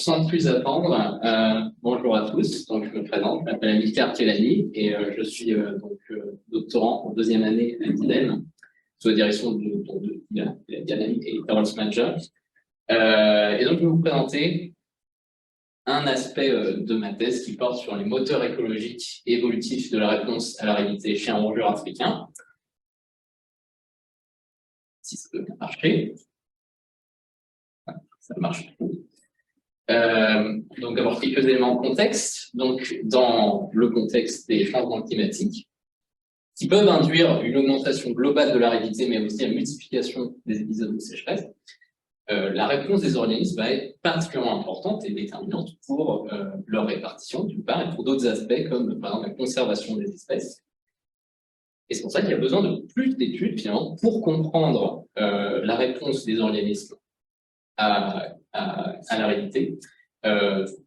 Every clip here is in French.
sans plus attendre, bonjour à tous. Donc, je me présente, je m'appelle Amilcar Kelani et je suis doctorant en deuxième année à l'IDEM, sous la direction de Dynamic et Performance Manager. Et donc, je vais vous présenter un aspect de ma thèse qui porte sur les moteurs écologiques et évolutifs de la réponse à la réalité chez un rongeur africain. Si ça peut bien marcher. Ça marche. Donc, d'abord, quelques éléments de contexte. Donc, dans le contexte des changements climatiques, qui peuvent induire une augmentation globale de l'aridité, mais aussi la multiplication des épisodes de sécheresse, la réponse des organismes va être particulièrement importante et déterminante pour leur répartition, d'une part, et pour d'autres aspects, comme par exemple la conservation des espèces. Et c'est pour ça qu'il y a besoin de plus d'études, finalement, pour comprendre la réponse des organismes à l'aridité,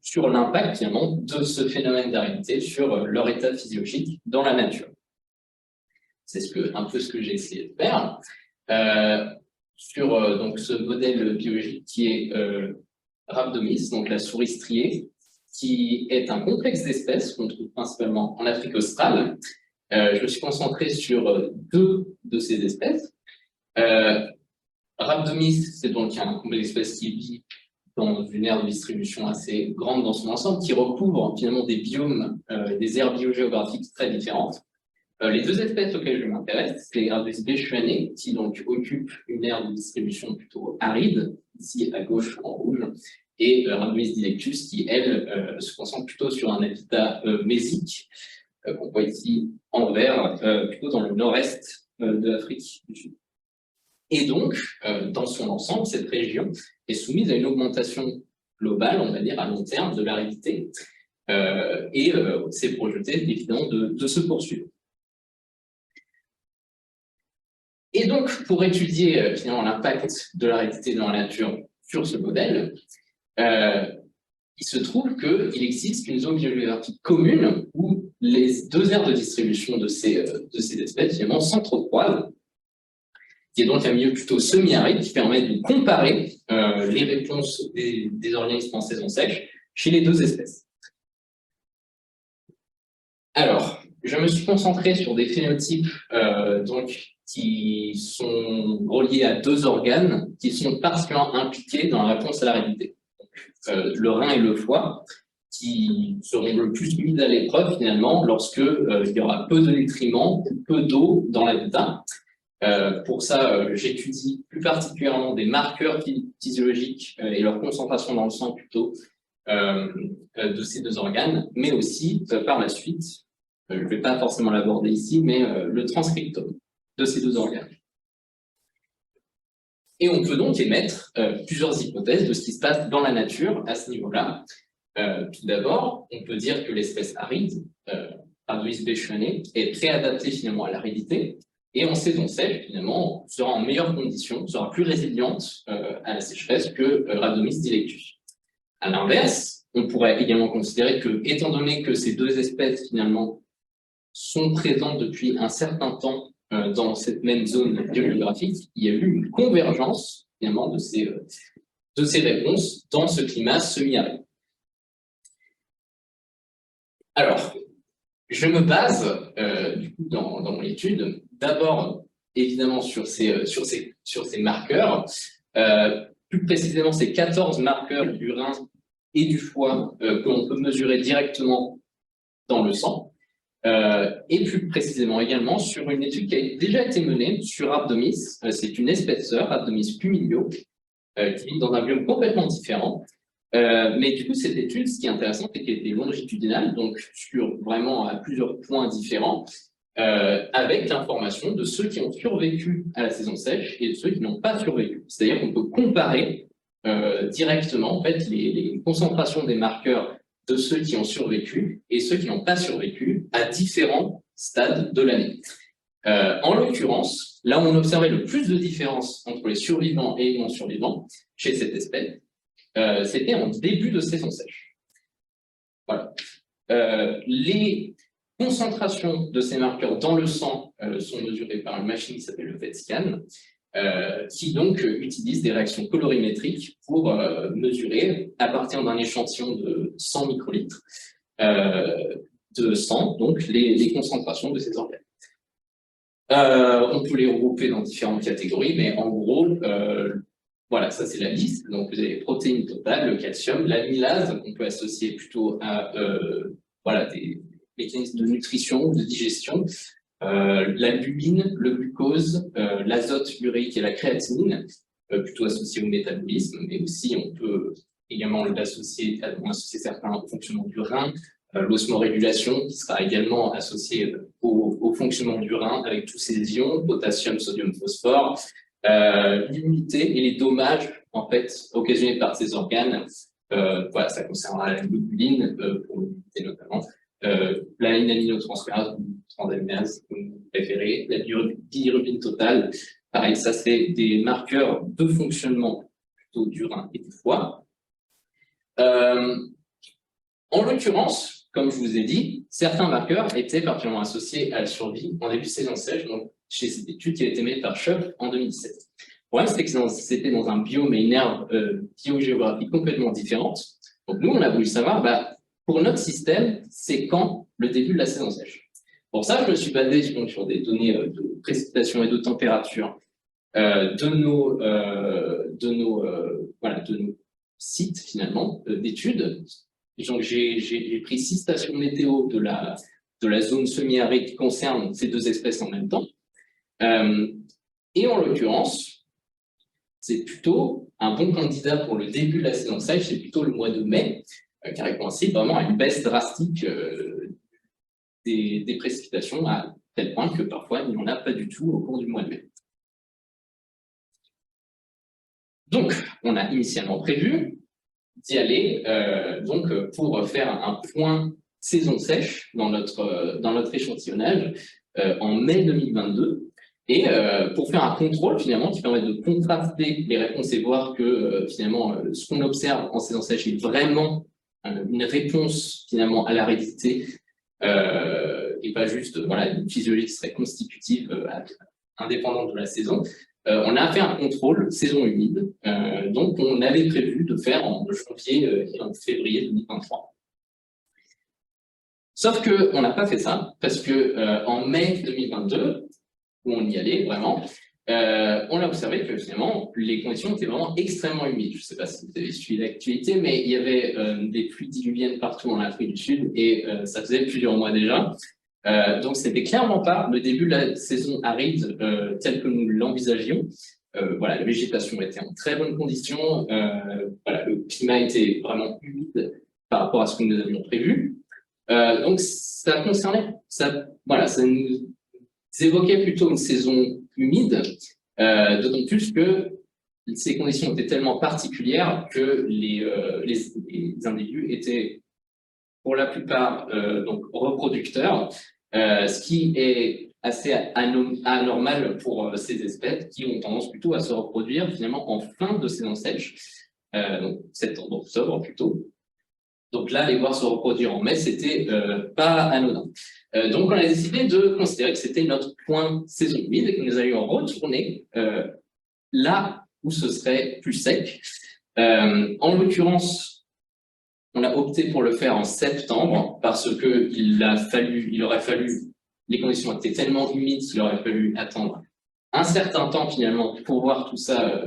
sur l'impact finalement de ce phénomène d'aridité sur leur état physiologique dans la nature. C'est un peu ce que j'ai essayé de faire sur donc ce modèle biologique qui est Rhabdomys, donc la souris striée, qui est un complexe d'espèces qu'on trouve principalement en Afrique australe. Je me suis concentré sur deux de ces espèces. Rhabdomys, c'est donc un complexe d'espèces qui vit dans une aire de distribution assez grande dans son ensemble, qui recouvre finalement des biomes, des aires biogéographiques très différentes. Les deux espèces auxquelles je m'intéresse, c'est Rhabdomys bechuanei, qui donc occupe une aire de distribution plutôt aride, ici à gauche en rouge, et Rhabdomys dilectus, qui elle se concentre plutôt sur un habitat mésique, qu'on voit ici en vert, plutôt dans le nord-est de l'Afrique du Sud. Et donc, dans son ensemble, cette région est soumise à une augmentation globale, on va dire, à long terme de l'aridité, et c'est projeté, évidemment, de se poursuivre. Et donc, pour étudier, finalement, l'impact de l'aridité dans la nature sur ce modèle, il se trouve qu'il existe une zone géographique commune où les deux aires de distribution de ces espèces, finalement, s'entrecroisent, qui est donc un milieu plutôt semi-aride, qui permet de comparer les réponses des organismes en saison sèche chez les deux espèces. Alors, je me suis concentré sur des phénotypes qui sont reliés à deux organes qui sont particulièrement impliqués dans la réponse à l'aridité. Le rein et le foie, qui seront le plus mis à l'épreuve finalement lorsque il y aura peu de nutriments, peu d'eau dans l'habitat. Pour ça, j'étudie plus particulièrement des marqueurs physiologiques et leur concentration dans le sang plutôt de ces deux organes, mais aussi par la suite, je ne vais pas forcément l'aborder ici, mais le transcriptome de ces deux organes. Et on peut donc émettre plusieurs hypothèses de ce qui se passe dans la nature à ce niveau-là. Tout d'abord, on peut dire que l'espèce aride, Rhabdomys bechuanei, est très adaptée finalement à l'aridité, et en saison sèche, finalement, sera en meilleures conditions, sera plus résiliente à la sécheresse que Rhabdomys dilectus. À l'inverse, on pourrait également considérer que, étant donné que ces deux espèces, finalement, sont présentes depuis un certain temps dans cette même zone géographique, il y a eu une convergence, finalement, de ces réponses dans ce climat semi-aride. Alors, je me base, du coup, dans mon étude, d'abord, évidemment, sur ces marqueurs, plus précisément ces 14 marqueurs du rein et du foie que l'on peut mesurer directement dans le sang, et plus précisément également sur une étude qui a déjà été menée sur Rhabdomys. C'est une espèce sœur, Rhabdomys pumilio, qui vit dans un biome complètement différent. Mais du coup, cette étude, ce qui est intéressant, c'est qu'elle était longitudinale, donc sur vraiment à plusieurs points différents, avec l'information de ceux qui ont survécu à la saison sèche et de ceux qui n'ont pas survécu. C'est-à-dire qu'on peut comparer directement en fait, les concentrations des marqueurs de ceux qui ont survécu et ceux qui n'ont pas survécu à différents stades de l'année. En l'occurrence, là où on observait le plus de différence entre les survivants et les non-survivants chez cette espèce, c'était en début de saison sèche. Voilà. Les concentrations de ces marqueurs dans le sang sont mesurées par une machine qui s'appelle le PET scan. qui donc utilise des réactions colorimétriques pour mesurer, à partir d'un échantillon de 100 microlitres de sang, donc les concentrations de ces organes. On peut les regrouper dans différentes catégories, mais en gros, voilà, ça c'est la liste. Donc vous avez les protéines totales, le calcium, l'amylase, qu'on peut associer plutôt à voilà, des mécanismes de nutrition, de digestion, l'albumine, le glucose, l'azote uréique et la créatinine, plutôt associés au métabolisme, mais aussi on peut également associer certains au fonctionnement du rein, l'osmorégulation qui sera également associée au fonctionnement du rein avec tous ces ions, potassium, sodium, phosphore, l'immunité et les dommages en fait occasionnés par ces organes. Voilà, ça concernera la globuline pour l'immunité notamment, la aminotransférase ou transaminase, comme vous préférez, la bilirubine totale. Pareil, ça c'est des marqueurs de fonctionnement plutôt du rein et du foie. En l'occurrence, comme je vous ai dit, certains marqueurs étaient particulièrement associés à la survie en début de saison sèche, donc chez cette étude qui a été menée par Schoepf en 2017. Le problème, c'était que c'était dans un biome et une aire biogéographique complètement différente. Donc nous, on a voulu savoir, pour notre système, c'est quand le début de la saison sèche. Pour ça, je me suis basé sur des données de précipitation et de température de nos sites, finalement, d'études. Donc, j'ai pris 6 stations météo de la zone semi-aride qui concerne ces 2 espèces en même temps. Et en l'occurrence, c'est plutôt un bon candidat pour le début de la saison sèche, c'est plutôt le mois de mai, car il coïncide vraiment à une baisse drastique des précipitations, à tel point que parfois il n'y en a pas du tout au cours du mois de mai. Donc, on a initialement prévu d'y aller pour faire un point saison sèche dans notre échantillonnage en mai 2022 et pour faire un contrôle finalement qui permet de contraster les réponses et voir que finalement ce qu'on observe en saison sèche est vraiment une réponse finalement à l'aridité et pas juste une physiologie qui serait constitutive indépendante de la saison. On a fait un contrôle saison humide, donc on avait prévu de faire en janvier et en février 2023. Sauf qu'on n'a pas fait ça, parce que en mai 2022, où on y allait vraiment, on a observé que finalement, les conditions étaient vraiment extrêmement humides. Je ne sais pas si vous avez suivi l'actualité, mais il y avait des pluies diluviennes partout en Afrique du Sud, et ça faisait plusieurs mois déjà. Donc, ce n'était clairement pas le début de la saison aride tel que nous l'envisagions. La végétation était en très bonnes conditions. Le climat était vraiment humide par rapport à ce que nous avions prévu. Donc, ça nous évoquait plutôt une saison humide, d'autant plus que ces conditions étaient tellement particulières que les individus étaient pour la plupart donc reproducteurs, ce qui est assez anormal pour ces espèces qui ont tendance plutôt à se reproduire finalement en fin de saison sèche, donc septembre, octobre plutôt. Donc là, les voir se reproduire en mai, c'était pas anodin. Donc on a décidé de considérer que c'était notre point saison humide et que nous allions retourner là où ce serait plus sec. En l'occurrence, on a opté pour le faire en septembre parce que les conditions étaient tellement humides qu'il aurait fallu attendre un certain temps finalement pour voir tout ça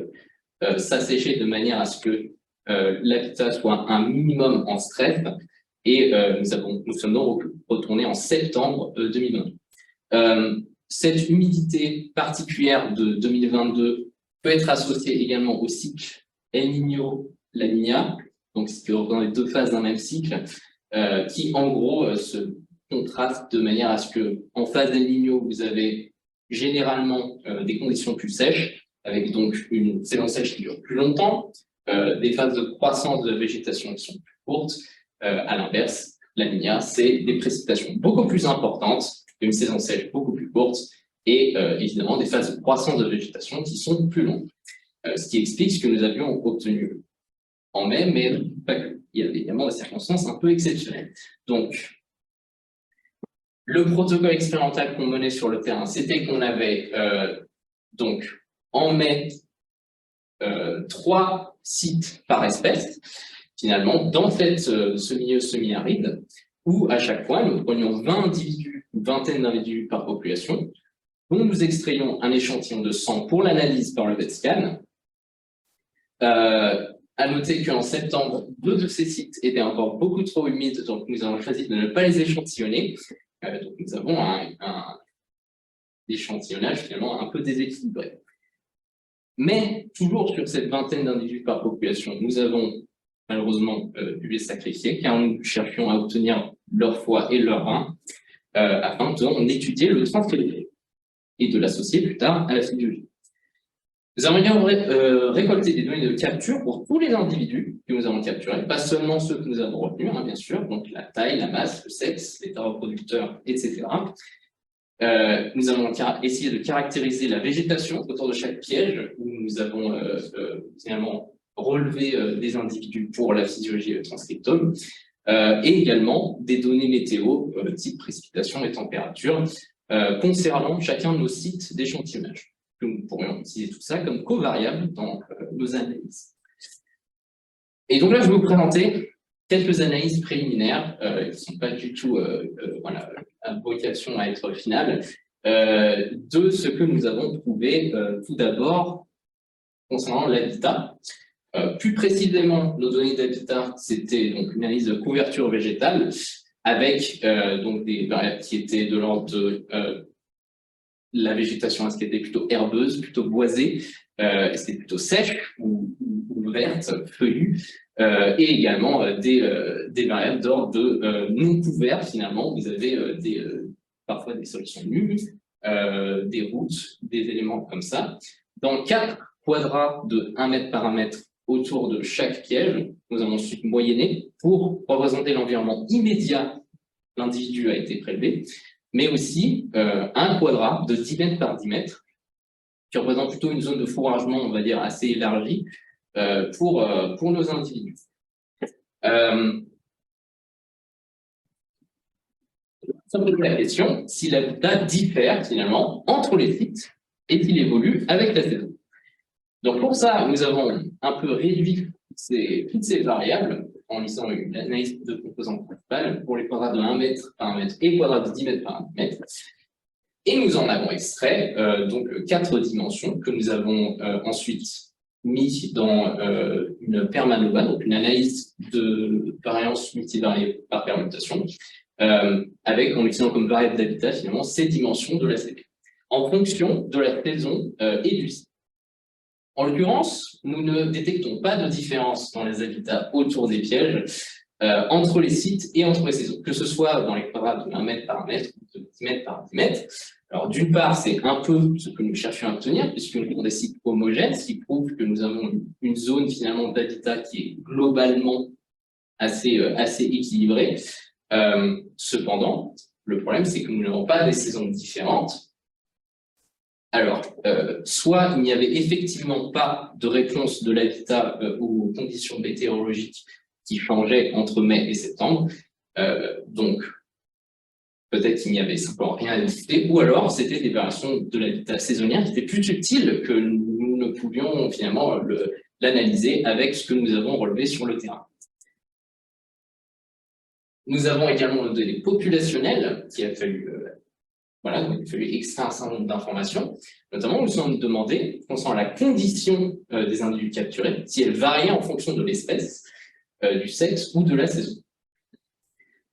s'assécher de manière à ce que l'habitat soit un minimum en stress. Et nous sommes donc retournés en septembre 2022. Cette humidité particulière de 2022 peut être associée également au cycle El Niño-La Niña, donc ce qui représente les 2 phases d'un même cycle, qui en gros se contrastent de manière à ce que en phase El Niño, vous avez généralement des conditions plus sèches, avec donc une saison sèche qui dure plus longtemps, des phases de croissance de la végétation qui sont plus courtes. À l'inverse, La Niña, c'est des précipitations beaucoup plus importantes, une saison sèche beaucoup plus courte, et évidemment des phases de croissance de végétation qui sont plus longues. Ce qui explique ce que nous avions obtenu en mai, mais pas que. Il y avait évidemment des circonstances un peu exceptionnelles. Donc, le protocole expérimental qu'on menait sur le terrain, c'était qu'on avait en met 3 sites par espèce, finalement, dans ce milieu semi-aride, où à chaque fois, nous prenions 20 individus, une vingtaine d'individus par population, dont nous extrayons un échantillon de sang pour l'analyse par le PET scan. À noter qu'en septembre, 2 de ces sites étaient encore beaucoup trop humides, donc nous avons choisi de ne pas les échantillonner. Donc nous avons un échantillonnage finalement un peu déséquilibré. Mais toujours sur cette vingtaine d'individus par population, nous avons malheureusement dû les sacrifier, car nous cherchions à obtenir leur foie et leur rein afin d'en étudier le transfert et de l'associer plus tard à la physiologie. Nous avons également récolté des données de capture pour tous les individus que nous avons capturés, pas seulement ceux que nous avons retenus, hein, bien sûr, donc la taille, la masse, le sexe, l'état reproducteur, etc. Nous avons essayé de caractériser la végétation autour de chaque piège, où nous avons finalement relevé des individus pour la physiologie transcriptome, et également des données météo, type précipitation et température, concernant chacun de nos sites d'échantillonnage. Nous pourrions utiliser tout ça comme covariable dans nos analyses. Et donc là, je vais vous présenter quelques analyses préliminaires qui ne sont pas du tout voilà, à vocation à être finales, de ce que nous avons trouvé tout d'abord concernant l'habitat. Plus précisément, nos données d'habitat, c'était donc une analyse de couverture végétale avec donc des variables qui étaient de l'ordre de la végétation, est-ce qu'elle était plutôt herbeuse, plutôt boisée, est-ce qu'elle était plutôt sèche ou verte, feuillue, et également des variables d'ordre de non couvert finalement. Vous avez parfois des solutions nues, des routes, des éléments comme ça. Dans 4 quadrats de 1 mètre par 1 mètre autour de chaque piège, nous avons ensuite moyenné pour représenter l'environnement immédiat. L'individu a été prélevé, mais aussi un quadrat de 10 mètres par 10 mètres, qui représente plutôt une zone de fourragement, on va dire, assez élargie pour nos individus. Ça me pose la question si l'habitat diffère finalement entre les sites et qu'il évolue avec la saison. Donc pour ça, nous avons un peu réduit toutes ces variables en lisant une analyse de composantes principales pour les quadrats de 1 mètre par 1 mètre et quadrats de 10 mètres par 1 mètre. Et nous en avons extrait donc 4 dimensions que nous avons ensuite mis dans une permanova, donc une analyse de variance multivariée par permutation, avec en utilisant comme variable d'habitat finalement ces dimensions de la CP, en fonction de la saison et du site. En l'occurrence, nous ne détectons pas de différence dans les habitats autour des pièges entre les sites et entre les saisons, que ce soit dans les quadrats de 1 mètre par 1 mètre ou de 10 mètres par 10 mètres. Alors d'une part, c'est un peu ce que nous cherchions à obtenir, puisque nous avons des sites homogènes, ce qui prouve que nous avons une zone finalement d'habitat qui est globalement assez équilibrée. Cependant, le problème, c'est que nous n'avons pas des saisons différentes. Alors, soit il n'y avait effectivement pas de réponse de l'habitat aux conditions météorologiques qui changeaient entre mai et septembre, donc peut-être qu'il n'y avait simplement rien à discuter, ou alors c'était des variations de l'habitat saisonnier qui étaient plus subtiles que nous ne pouvions finalement l'analyser avec ce que nous avons relevé sur le terrain. Nous avons également nos données populationnelles qui a fallu voilà, donc il a fallu extraire un certain nombre d'informations. Notamment, nous nous sommes demandé, concernant la condition des individus capturés, si elle variait en fonction de l'espèce, du sexe ou de la saison.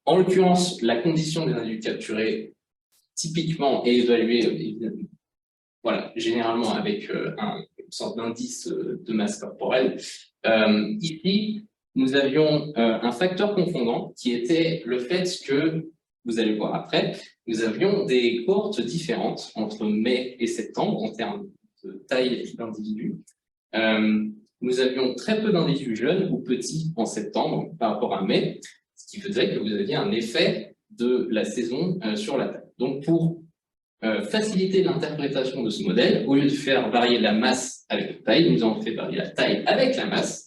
En l'occurrence, la condition des individus capturés, typiquement, est évaluée voilà, généralement avec une sorte d'indice de masse corporelle. Ici, nous avions un facteur confondant qui était le fait que, vous allez voir après, nous avions des cohortes différentes entre mai et septembre en termes de taille d'individus. Nous avions très peu d'individus jeunes ou petits en septembre par rapport à mai, ce qui faisait que vous aviez un effet de la saison sur la taille. Donc pour faciliter l'interprétation de ce modèle, au lieu de faire varier la masse avec la taille, nous avons fait varier la taille avec la masse,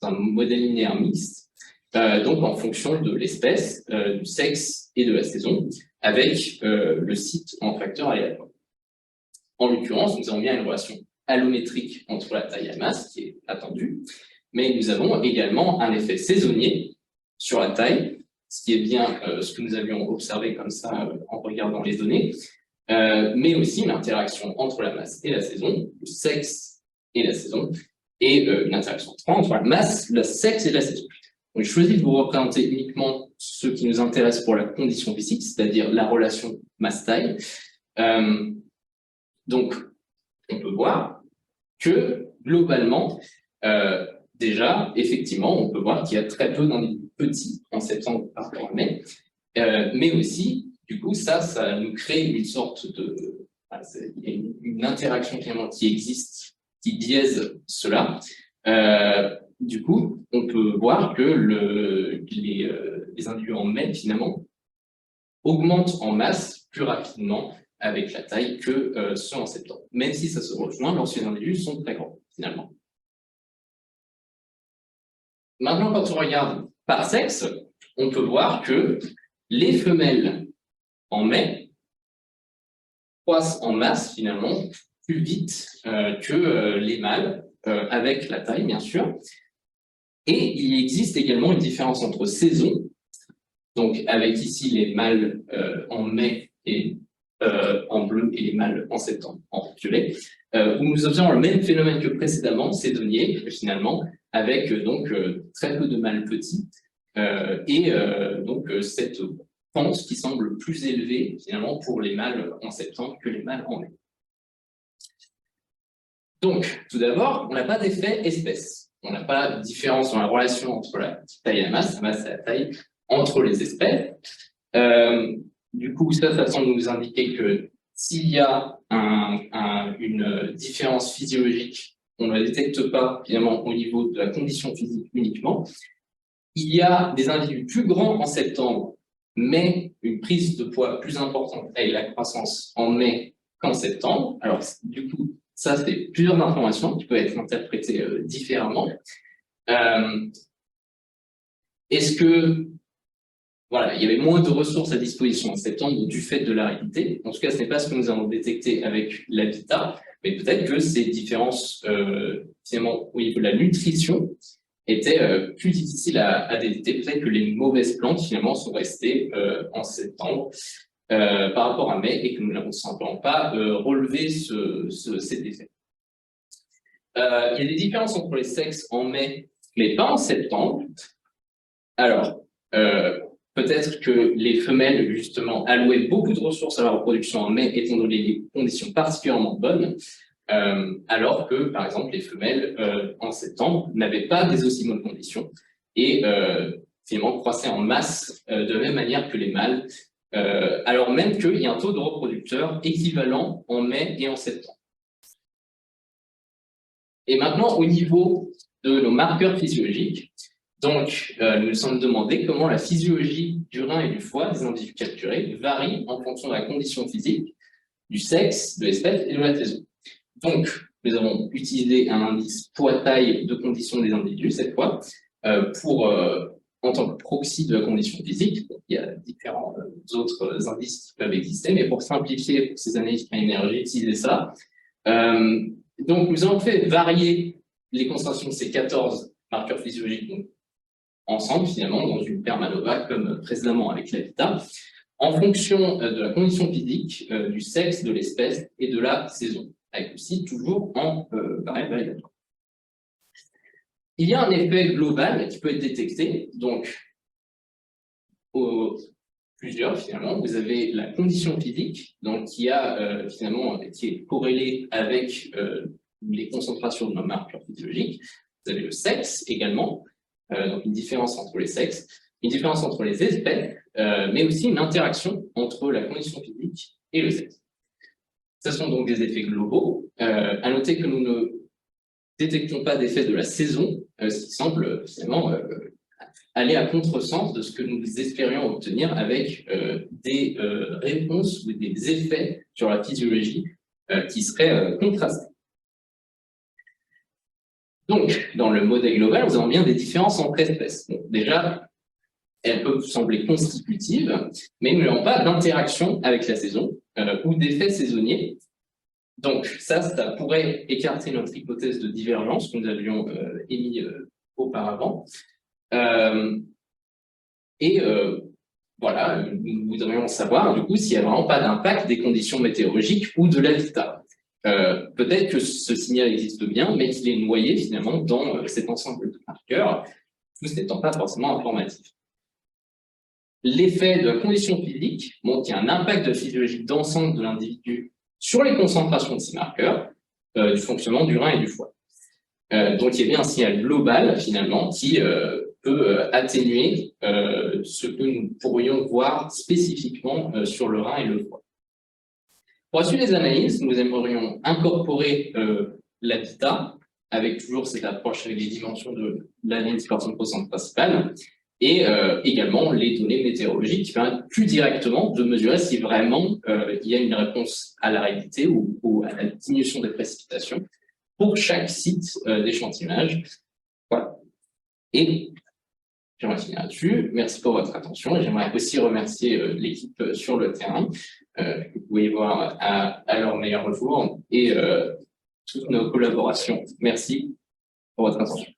c'est un modèle linéaire mixte, donc en fonction de l'espèce, du sexe et de la saison, avec le site en facteur aléatoire. En l'occurrence, nous avons bien une relation allométrique entre la taille et la masse, qui est attendu, mais nous avons également un effet saisonnier sur la taille, ce qui est bien ce que nous avions observé comme ça en regardant les données, mais aussi l'interaction entre la masse et la saison, le sexe et la saison, et une interaction entre la masse, le sexe et la saison. Donc, je choisis de vous représenter uniquement ce qui nous intéresse pour la condition physique, c'est-à-dire la relation masse-taille. Donc, on peut voir que, globalement, déjà, effectivement, on peut voir qu'il y a très peu d'individus petits en septembre par rapport à mai, mais aussi, du coup, ça nous crée une sorte de... il y a une interaction qui existe, qui biaise cela. Du coup, on peut voir que les individus en mai, finalement, augmentent en masse plus rapidement avec la taille que ceux en septembre, même si ça se rejoint lorsque les individus sont très grands, finalement. Maintenant, quand on regarde par sexe, on peut voir que les femelles en mai croissent en masse, finalement, plus vite que les mâles, avec la taille, bien sûr. Et il existe également une différence entre saisons, donc avec ici les mâles en mai et en bleu et les mâles en septembre en violet, où nous observons le même phénomène que précédemment, saisonnier, finalement, avec donc très peu de mâles petits, et donc cette pente qui semble plus élevée finalement pour les mâles en septembre que les mâles en mai. Donc, tout d'abord, on n'a pas d'effet espèce. On n'a pas de différence dans la relation entre la taille et la masse et la taille entre les espèces. Du coup, ça semble nous indiquer que s'il y a une différence physiologique, on ne la détecte pas finalement au niveau de la condition physique uniquement. Il y a des individus plus grands en septembre, mais une prise de poids plus importante avec la croissance en mai qu'en septembre. Alors, du coup, ça, c'est plusieurs informations qui peuvent être interprétées différemment. Est-ce que, voilà, il y avait moins de ressources à disposition en septembre du fait de l'aridité? En tout cas, ce n'est pas ce que nous avons détecté avec l'habitat, mais peut-être que ces différences, finalement, au niveau de la nutrition, étaient plus difficiles à détecter. Peut-être que les mauvaises plantes, finalement, sont restées en septembre par rapport à mai et que nous n'avons simplement pas relevé cet effet. Il y a des différences entre les sexes en mai, mais pas en septembre. Alors, peut-être que les femelles, justement, allouaient beaucoup de ressources à la reproduction en mai, étant donné les conditions particulièrement bonnes, alors que, par exemple, les femelles, en septembre, n'avaient pas des aussi bonnes conditions et finalement croissaient en masse de la même manière que les mâles, alors même qu'il y a un taux de reproducteurs équivalent en mai et en septembre. Et maintenant, au niveau de nos marqueurs physiologiques, donc, nous nous sommes demandé comment la physiologie du rein et du foie des individus capturés varie en fonction de la condition physique, du sexe, de l'espèce et de la saison. Donc, nous avons utilisé un indice poids-taille de condition des individus, cette fois, en tant que proxy de la condition physique. Donc, il y a différents autres indices qui peuvent exister, mais pour simplifier pour ces analyses à énergie, utiliser ça. Donc, nous avons fait varier les concentrations de ces 14 marqueurs physiologiques donc, ensemble, finalement, dans une paire MANOVA, comme précédemment avec l'habitat, en fonction de la condition physique, du sexe, de l'espèce et de la saison, avec aussi toujours en variable aléatoire. Il y a un effet global qui peut être détecté, donc plusieurs finalement. Vous avez la condition physique, donc qui est corrélée avec les concentrations de nos marqueurs physiologiques. Vous avez le sexe également, donc une différence entre les sexes, une différence entre les espèces, mais aussi une interaction entre la condition physique et le sexe. Ce sont donc des effets globaux. À noter que nous ne détectons pas d'effet de la saison, ce qui semble finalement aller à contresens de ce que nous espérions obtenir avec des réponses ou des effets sur la physiologie qui seraient contrastés. Donc, dans le modèle global, nous avons bien des différences entre espèces. Donc, déjà, elles peuvent sembler constitutives, mais nous n'avons pas d'interaction avec la saison ou d'effet saisonnier Donc, ça pourrait écarter notre hypothèse de divergence que nous avions émise auparavant. Voilà, nous voudrions savoir, du coup, s'il n'y a vraiment pas d'impact des conditions météorologiques ou de l'habitat. Peut-être que ce signal existe bien, mais qu'il est noyé finalement dans cet ensemble de marqueurs, tous n'étant pas forcément informatifs. L'effet de la condition physique montre qu'il y a un impact physiologique d'ensemble de l'individu sur les concentrations de ces marqueurs, du fonctionnement du rein et du foie. Donc, il y a bien un signal global, finalement, qui peut atténuer ce que nous pourrions voir spécifiquement sur le rein et le foie. Pour la suite des analyses, nous aimerions incorporer l'habitat, avec toujours cette approche avec les dimensions de l'analyse par son composante principale, et également les données météorologiques qui permettent plus directement de mesurer si vraiment il y a une réponse à la réalité ou à la diminution des précipitations pour chaque site d'échantillonnage. Voilà. Et j'aimerais finir là-dessus. Merci pour votre attention. Et j'aimerais aussi remercier l'équipe sur le terrain, que vous pouvez voir à leur meilleur jour, et toutes nos collaborations. Merci pour votre attention.